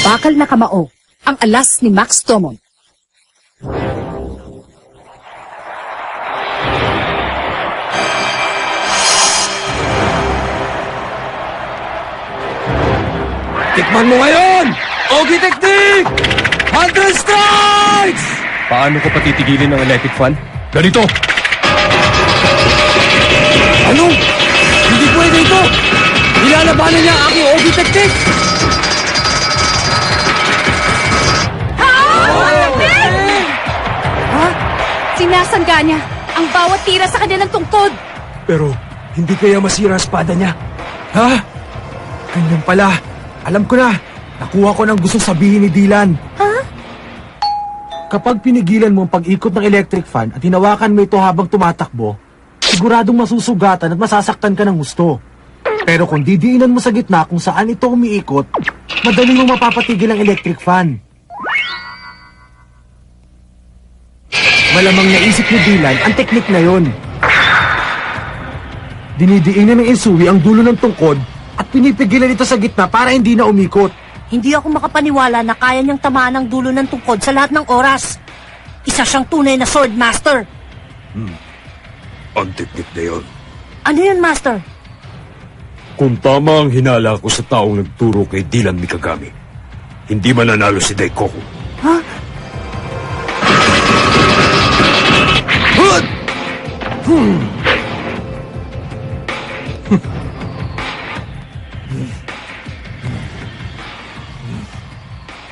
Bakal na kamao, ang alas ni Max Domon. Tikman mo ngayon! Ogi Technique! 100 strikes! Paano ko patitigilin ng electric fan? Ganito! Ano? Hindi pwede ito! Nilalabanan niya ang aking Ogi Technique! Sinasangga niya ang bawat tira sa kanya ng tungkod. Pero hindi kaya masira ang espada niya? Ha? Ganyan pala. Alam ko na. Nakuha ko ng gusto sabihin ni Dylan. Ha? Kapag pinigilan mo ang pag-ikot ng electric fan at hinawakan mo ito habang tumatakbo, siguradong masusugatan at masasaktan ka ng gusto. Pero kung didiinan mo sa gitna kung saan ito umiikot, madali mo mapapatigil ang electric fan. Malamang naisip ni Dylan ang teknik na yon. Dinidiinan ng Insui ang dulo ng tungkod at pinipigilan ito sa gitna para hindi na umikot. Hindi ako makapaniwala na kaya niyang tamaan ang dulo ng tungkod sa lahat ng oras. Isa siyang tunay na sword master. Ang teknik na yun. Ano yun, master? Kung tama ang hinala ko sa taong nagturo kay Dylan Mikagami, hindi mananalo si Daikoku. Ha?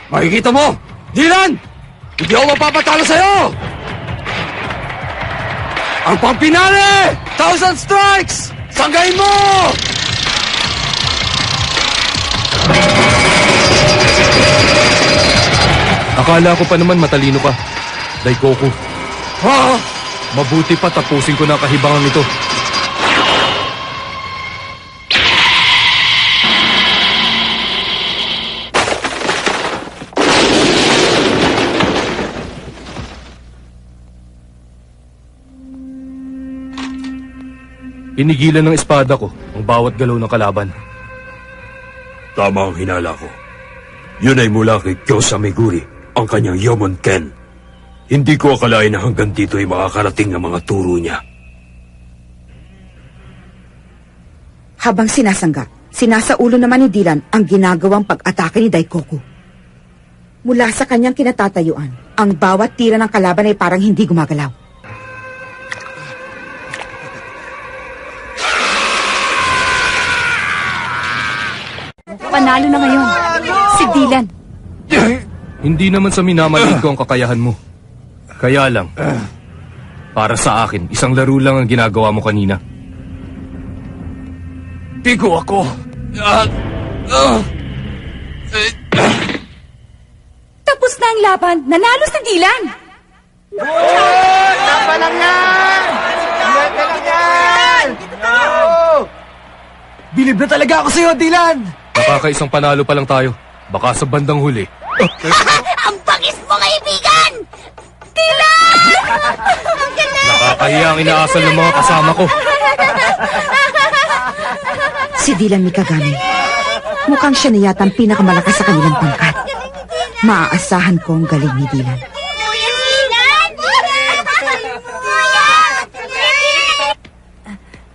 Makikita mo! Dylan! Hindi ako mapapatalo sa'yo! Ang pampinali! 1,000 strikes! Sanggain mo! Akala ko pa naman matalino ka. Daikoku, Ha? mabuti pa tapusin ko na ang kahibangan nito. Pinigilan ng espada ko ang bawat galaw ng kalaban. Tama ang hinala ko. Yun ay mula kay Kyosa Meguri, ang kanyang Yomon Ken. Hindi ko akalain na hanggang dito ay makakarating ang mga turo niya. Habang sinasangga, sinasaulo naman ni Dylan ang ginagawang pag-atake ni Daikoku. Mula sa kanyang kinatatayuan, ang bawat tira ng kalaban ay parang hindi gumagalaw. Panalo na ngayon, si Dylan. Hindi naman sa minamaliit ko ang kakayahan mo. Kaya lang, para sa akin, isang laro lang ang ginagawa mo kanina. Pigo ako. Tapos na ang laban, nanalo si Dylan. Bilib na talaga ako sa'yo, Dylan! Nakakaisang panalo pa lang tayo. Baka sa bandang huli. Ang bangis mo, kaibigan! Dylan! Ang galing! Nakakahiya ang inaasal ng mga kasama ko. Si Dylan Mikagami. Mukhang siya na yata ang pinakamalakas sa kanilang pangkat. Maaasahan ko ang galing ni Dylan. Kuya Dylan!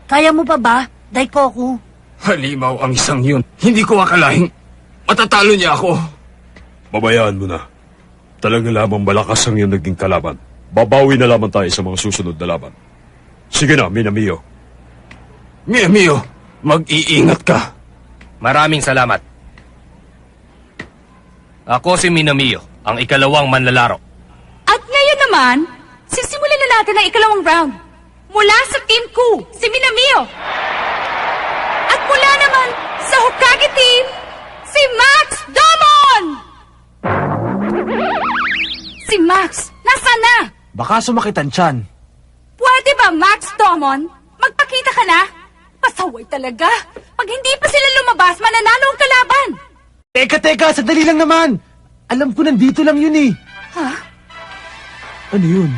Kaya mo pa ba, Daikoku? Halimaw ang isang yun. Hindi ko akalaing matatalo niya ako. Babayaan mo na. Talaga lamang malakas ang iyong naging kalaban. Babawi na lamang tayo sa mga susunod na laban. Sige na, Minamiyo. Mio, mag-iingat ka. Maraming salamat. Ako si Minamiyo, ang ikalawang manlalaro. At ngayon naman, sisimulan na natin ang ikalawang round. Mula sa Team Ku, si Minamiyo. At mula naman sa Hokage Team, si Max Domon! Si Max, nasaan na? Baka sumakitan tiyan. Pwede ba, Max Domon? Magpakita ka na? Pasaway talaga. Pag hindi pa sila lumabas, mananalo ang kalaban. Teka, sandali lang naman. Alam ko nandito lang yun eh. Ha? Ano yun?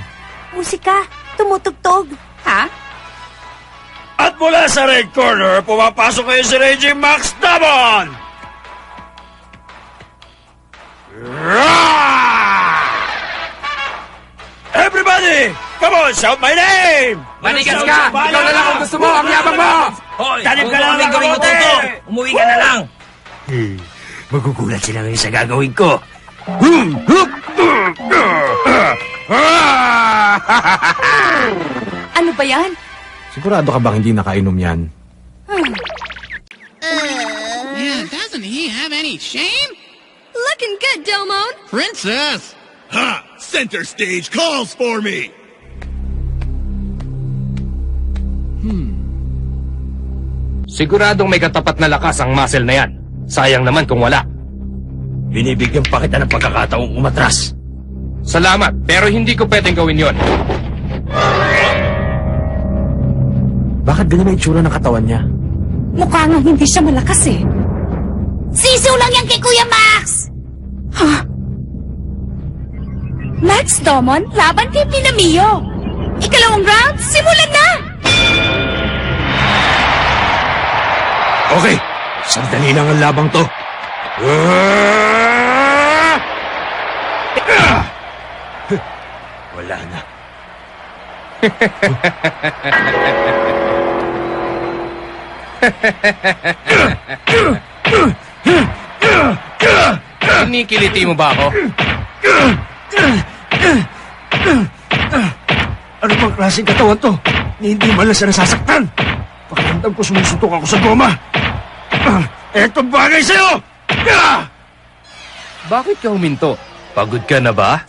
Musika, tumutugtog. Ha? At mula sa red corner, pumapasok ngayon si Reggie Max Damon! Everybody! Come on, shout my name! Manigas ka! Ikaw na lang kung gusto mo! Ang yabang mo! Hoy, Tanim ka lang ng gawin mo, kamote! Toto. Umuwi ka na lang. Magugulat sila ngayon sa gagawin ko. Ano ba yan? Sigurado ka bang hindi nakainom yan? Yeah, doesn't he have any shame? Looking good, Domon. Princess! Ha! Center stage calls for me! Siguradong may katapat na lakas ang muscle na yan. Sayang naman kung wala. Binibigyan pa kita ng pagkakataong umatras. Salamat, pero hindi ko pwedeng gawin yon. Bakit ganyan ang itsura ng katawan niya? Mukha nga hindi siya malakas eh. Sisiw lang yan kay Kuya Max! Max Domon, laban kay Pinamio. Ikalawang round, simulan na! Okay, sandali lang ang labang to. Wala na. Kinikiliti mo ba ako? Ano bang klaseng katawan to? Hindi man lang siya nasasaktan. Pakiramdam ko sumusuntok ako sa goma. Eto bagay sa'yo! Bakit ka huminto? Pagod ka na ba?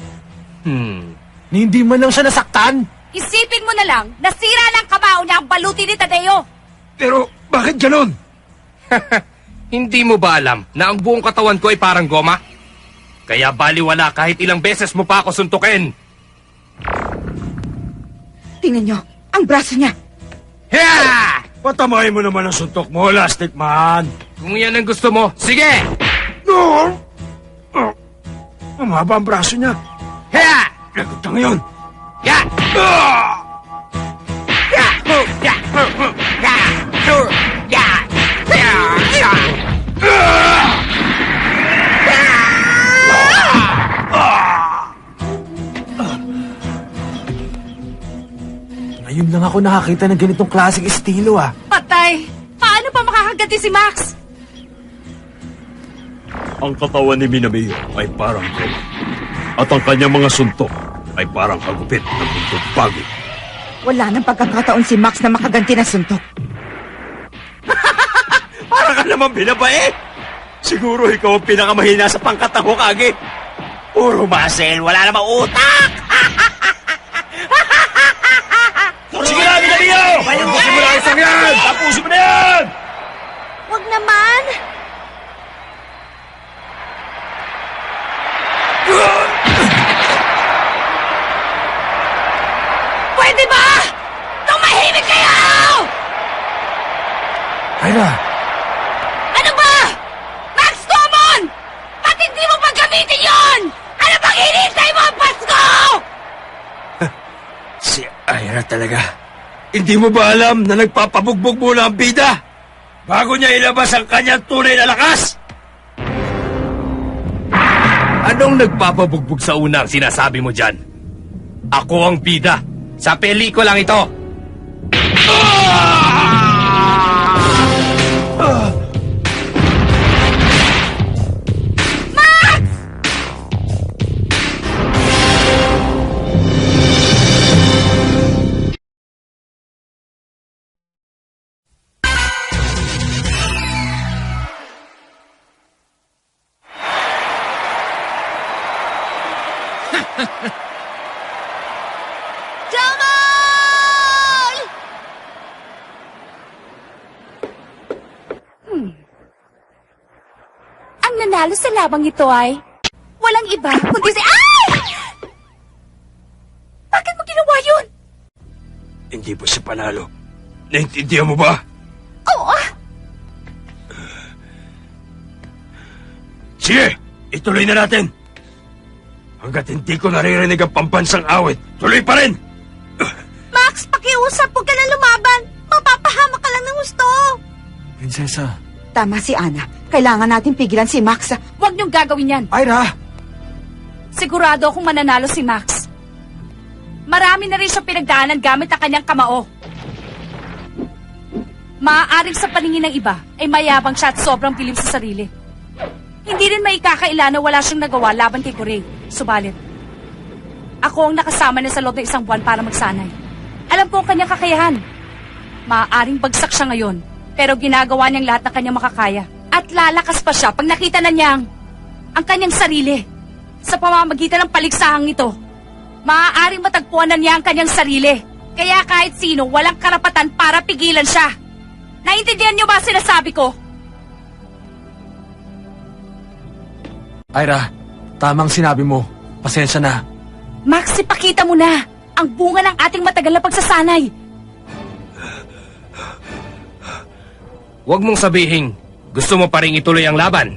Ni hindi man lang siya nasaktan. Isipin mo na lang, nasira ng kamao niya ang baluti ni Tadeo. Pero bakit ganon? Hindi mo ba alam na ang buong katawan ko ay parang goma? Kaya baliwala kahit ilang beses mo pa ako suntukin. Tingnan nyo, ang braso niya. Hiya! Patamayin mo naman ang suntok mo, Lastic Man. Kung yan ang gusto mo, sige! No! Ang haba ang braso niya. Hiya! Lagot na ngayon. Ya! Ngayon lang ako nakakita ng ganitong klaseng estilo ah. Patay! Paano pa makakaganti si Max? Ang katawan ni Minamio ay parang goma. At ang kanyang mga suntok ay parang kagupit ng bundok bago. Wala nang pagkakataon si Max na makaganti ng suntok. Para ka naman binabae. Siguro ikaw ang pinakamahina sa pangkat ng Hokage. Puro muscle, wala namang utak. Sige na, Minamio! Tapusin mo na ang isang yan! Tapusin mo na yan! Wag naman! Pwede ba? Tumahimik kayo! Ira, Ano ba? Max Domon! Ba't hindi mo pa gamitin yun? Ano bang hinihintay mo ang Pasko? Si Ira talaga. Hindi mo ba alam na nagpapabugbog muna ang bida? Bago niya ilabas ang kanyang tunay na lakas? Anong nagpapabugbog sa una ang sinasabi mo dyan? Ako ang bida. Sa pelikulang ito. Domon! Ang nanalo sa labang ito ay walang iba kundi si... Ay! Bakit mo ginawa yun? Hindi po siya panalo. Naintindihan mo ba? Oo, Sige, ituloy na natin. Hanggat hindi ko naririnig ang pambansang awit, tuloy pa rin! Max, pakiusap, huwag ka na lumaban. Mapapahamak ka lang ng gusto. Prinsesa. Tama si Ana. Kailangan natin pigilan si Max. Huwag niyong gagawin yan. Ira, Sigurado akong mananalo si Max. Marami na rin siyang pinagdaanan gamit ang kanyang kamao. Maaaring sa paningin ng iba ay mayabang siya at sobrang bilib sa sarili. Hindi rin maikakaila na wala siyang nagawa laban kay Corey. Subalit, ako ang nakasama niya sa loob ng 1 buwan para magsanay. Alam ko ang kanyang kakayahan. Maaaring bagsak siya ngayon, pero ginagawa niyang lahat ng kanyang makakaya. At lalakas pa siya pag nakita na niyang ang kanyang sarili. Sa pamamagitan ng paligsahang ito, maaaring matagpuan na niya ang kanyang sarili. Kaya kahit sino, walang karapatan para pigilan siya. Naintindihan niyo ba sinasabi ko? Ira, tamang sinabi mo. Pasensya na. Max, ipakita mo na ang bunga ng ating matagal na pagsasanay. Huwag mong sabihin, gusto mo pa rin ituloy ang laban.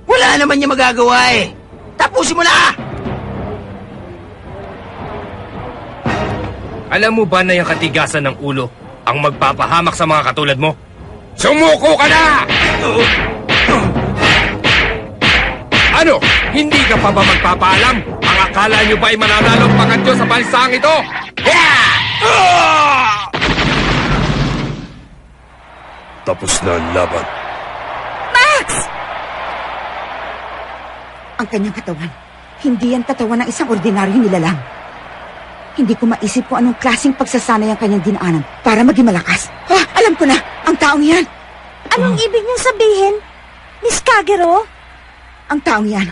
Wala naman niya magagawa eh. Tapusin mo na! Alam mo ba na yung katigasan ng ulo ang magpapahamak sa mga katulad mo? Sumuko ka na! Ano? Hindi ka pa ba magpapaalam? Ang akala nyo ba ay mananalo ang pangantyo sa bansang ito? Tapos na ang laban. Max! Ang kanyang katawan, hindi yan katawan ng isang ordinaryong nilalang. Hindi ko maisip kung anong klaseng pagsasanay ang kanyang dinaanan para maging malakas. Alam ko na, ang taong yan. Anong ibig niyong sabihin, Miss Kagero? Ang taong yan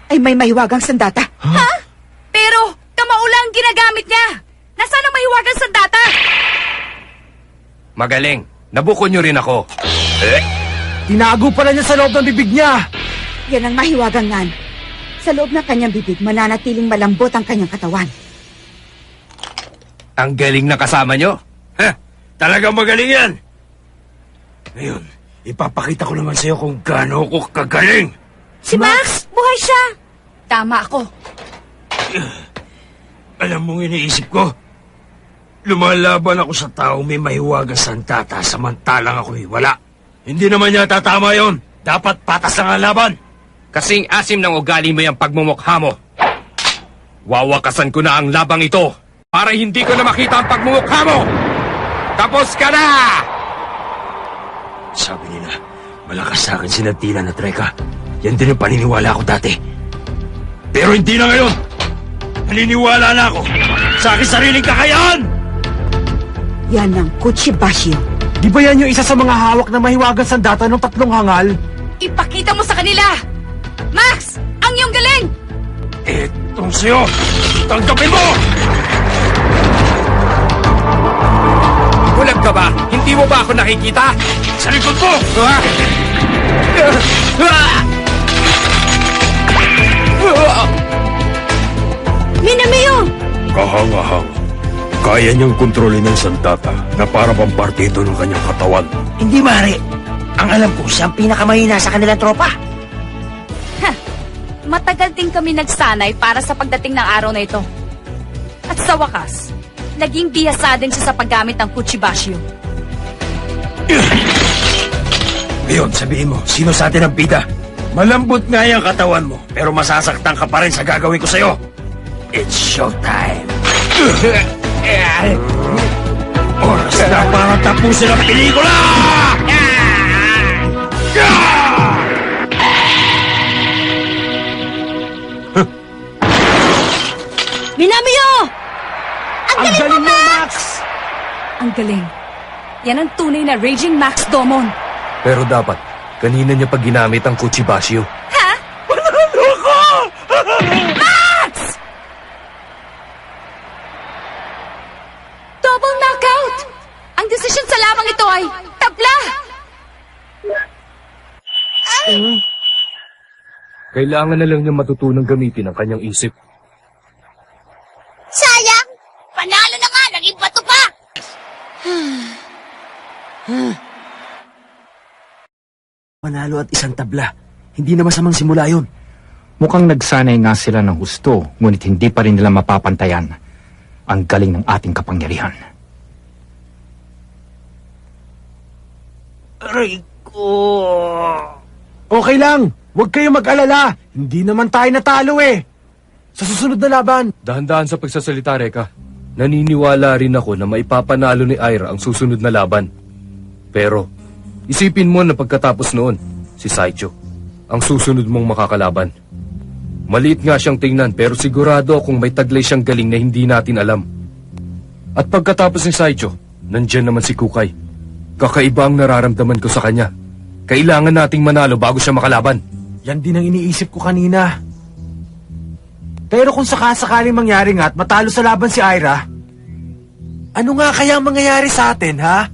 ay may mahiwagang sandata. Ha? Pero, kamao lang ang ginagamit niya. Nasaan ang mahiwagang sandata? Magaling. Nabuko nyo rin ako. Tinago pala niya sa loob ng bibig niya. Yan ang mahiwagang ngan. Sa loob ng kanyang bibig, mananatiling malambot ang kanyang katawan. Ang galing na kasama nyo. Talagang magaling yan. Ngayon, ipapakita ko naman sa'yo kung gaano ko kagaling. Si Max, buhay siya. Tama ako. Alam mong iniisip ko? Lumalaban ako sa taong may mahiwagang sandata samantalang ako'y wala. Hindi naman yata tama yon. Dapat patas ang laban. Kasing asim ng ugali mo yung pagmumukha mo. Wawakasan ko na ang labang ito para hindi ko na makita ang pagmumukha mo. Tapos ka na! Sabi nila, malakas sa akin si Tina at Reka. Yan din ang paniniwala ko dati. Pero hindi na ngayon. Naniniwala na ako sa aking sariling kakayahan. Yan ang Kuchibashio. Di ba yan yung isa sa mga hawak na mahiwagang sandata ng 3 hangal? Ipakita mo sa kanila! Max! Ang iyong galing! Etong sa'yo! Tanggapin mo! Bulag ka ba? Hindi mo ba ako nakikita? Sa likod mo! Minamiyo! Kahanga-hanga. Kaya niyang kontrolin ng sandata na para bang parte ito ng kanyang katawan. Hindi, Mare. Ang alam ko, siya ang pinakamahina sa kanilang tropa. Matagal din kami nagsanay para sa pagdating ng araw na ito. At sa wakas, naging bihasa din siya sa paggamit ng Kuchibashio. Ngayon, sabihin mo, sino sa atin ang bida? Malambot nga yung katawan mo, pero masasaktan ka pa rin sa gagawin ko sa'yo. It's showtime. Oras na para tapusin ang pelikula! Minamiyo! Ang galing mo, Max! Ang galing. Yan ang tunay na Raging Max Domon. Pero dapat, kanina niya pag ginamit ang Kuchibashio. Ha? Max! Double knockout! Ang desisyon sa lamang ito ay tabla! Kailangan na lang niya matutunang gamitin ang kanyang isip. Sayang! Panalo na nga! Naging bato pa! Manalo at isang tabla. Hindi na masamang simula yun. Mukhang nagsanay nga sila ng husto, ngunit hindi pa rin nila mapapantayan ang galing ng ating kapangyarihan. Aray ko. Okay lang. Huwag kayo mag-alala. Hindi naman tayo natalo eh. Sa susunod na laban. Dahan-dahan sa pagsasalita, Reka. Naniniwala rin ako na maipapanalo ni Ira ang susunod na laban. Pero, isipin mo na pagkatapos noon, si Saicho, ang susunod mong makakalaban. Maliit nga siyang tingnan pero sigurado akong may taglay siyang galing na hindi natin alam. At pagkatapos ni Saicho, nandyan naman si Kukay. Kakaiba ang nararamdaman ko sa kanya. Kailangan nating manalo bago siya makalaban. Yan din ang iniisip ko kanina. Pero kung sakasakaling mangyari nga at matalo sa laban si Ira, ano nga kaya ang mangyayari sa atin, ha?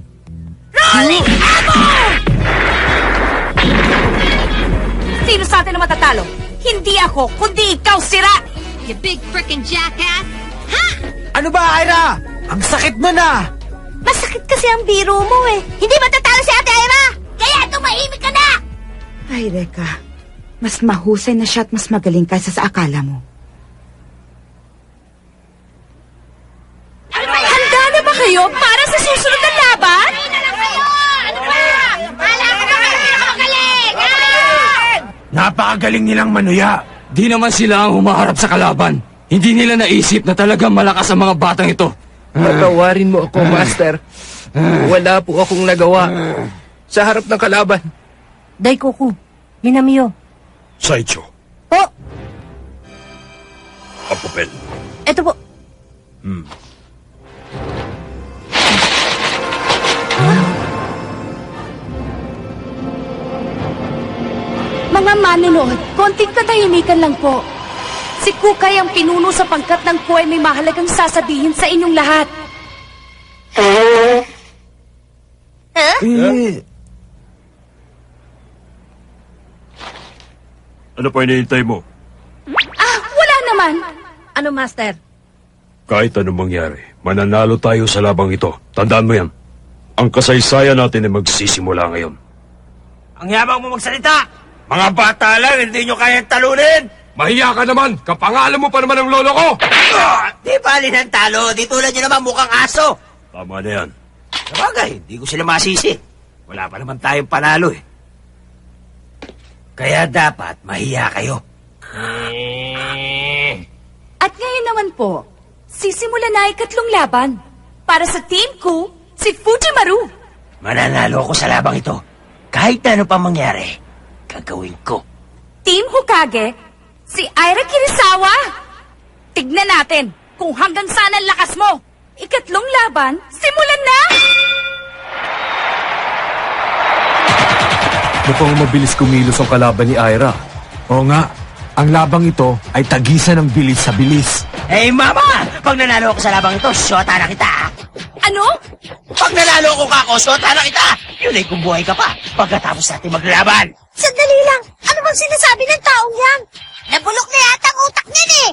Rolling hammer! Sino sa atin na matatalo? Hindi ako, kundi ikaw, sira! You big frickin' jackass! Ha? Ano ba, Ira? Ang sakit na na! Masakit kasi ang biro mo eh. Hindi matatalo si Ate Ira! Kaya tumahimik ka na! Ay, Reka. Mas mahusay na siya at mas magaling kaysa sa akala mo. Handa na ba kayo para sa susunod na laban? Napakagaling nilang manuya. Di naman sila ang humaharap sa kalaban. Hindi nila naisip na talagang malakas ang mga batang ito. Patawarin mo ako, Master. Wala po akong nagawa sa harap ng kalaban. Daikoku, Minamiyo. Saicho, Po, ang papel. eto po. Mga manonood, konting katahimikan lang po. Si Kukay ang pinuno sa pangkat ng Ko ay may mahalagang sasabihin sa inyong lahat. Ano pa hinihintay mo? Wala naman. Ano, Master? Kahit anong mangyari, mananalo tayo sa labang ito. Tandaan mo yan. Ang kasaysayan natin ay magsisimula ngayon. Ang yabang mo magsalita! Mga bata lang, hindi nyo kayang talunin! Mahiya ka naman! Kapangalan mo pa naman ang lolo ko! Di bali ng talo, di tulad nyo naman mukhang aso! Tama na yan. Sabagay, hindi ko sila masisi. Wala pa naman tayong panalo eh. Kaya dapat mahiya kayo. At ngayon naman po, sisimula na ikatlong laban. Para sa team ko, si Fujimaru. Mananalo ako sa labang ito. Kahit ano pa mangyari, gagawin ko. Team Hokage, si Ira Kirisawa. Tignan natin kung hanggang saan ang lakas mo. Ikatlong laban, simulan na! Mukhang mabilis kumilos ang kalaban ni Ira. Oo nga, ang labang ito ay tagisan ng bilis sa bilis. Hey, Mama! Pag nanalo ako sa labang ito, syota na kita. Ano? Pag nanalo ako kako, syota na kita. Yun ay kung buhay ka pa pagkatapos natin maglaban. Sandali lang. Ano bang sinasabi ng taong yan? Nabulok na yata ang utak niyan eh.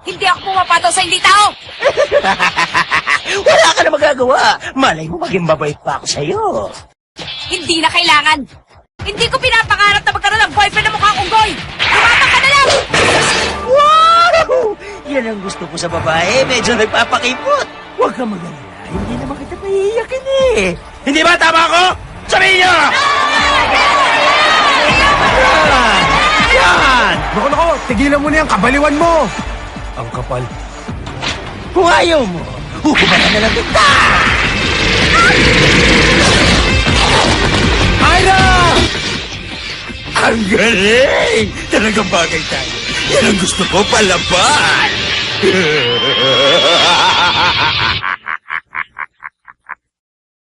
Hindi ako pumapataw sa hindi tao. Wala ka na magagawa. Malay mo maging mabait pa ako sa'yo. Hindi na kailangan. Hindi ko pinapangarap na magkaroon ng boyfriend na mukhang unggoy. Lumapang ka na lang! Wow! Yan ang gusto ko sa babae. Medyo nagpapakipot. Huwag kang mag-alala. Hindi naman kita naiiyakin eh. Hindi ba tama ako? Sabihin niyo! Yan! Yan! Naku, tigilan mo na yung kabaliwan mo! Ang kapal. Kung ayaw mo, hukumanan na lang kita! Ira! Ang galing! Talagang bagay tayo. Yan ang gusto ko palaban!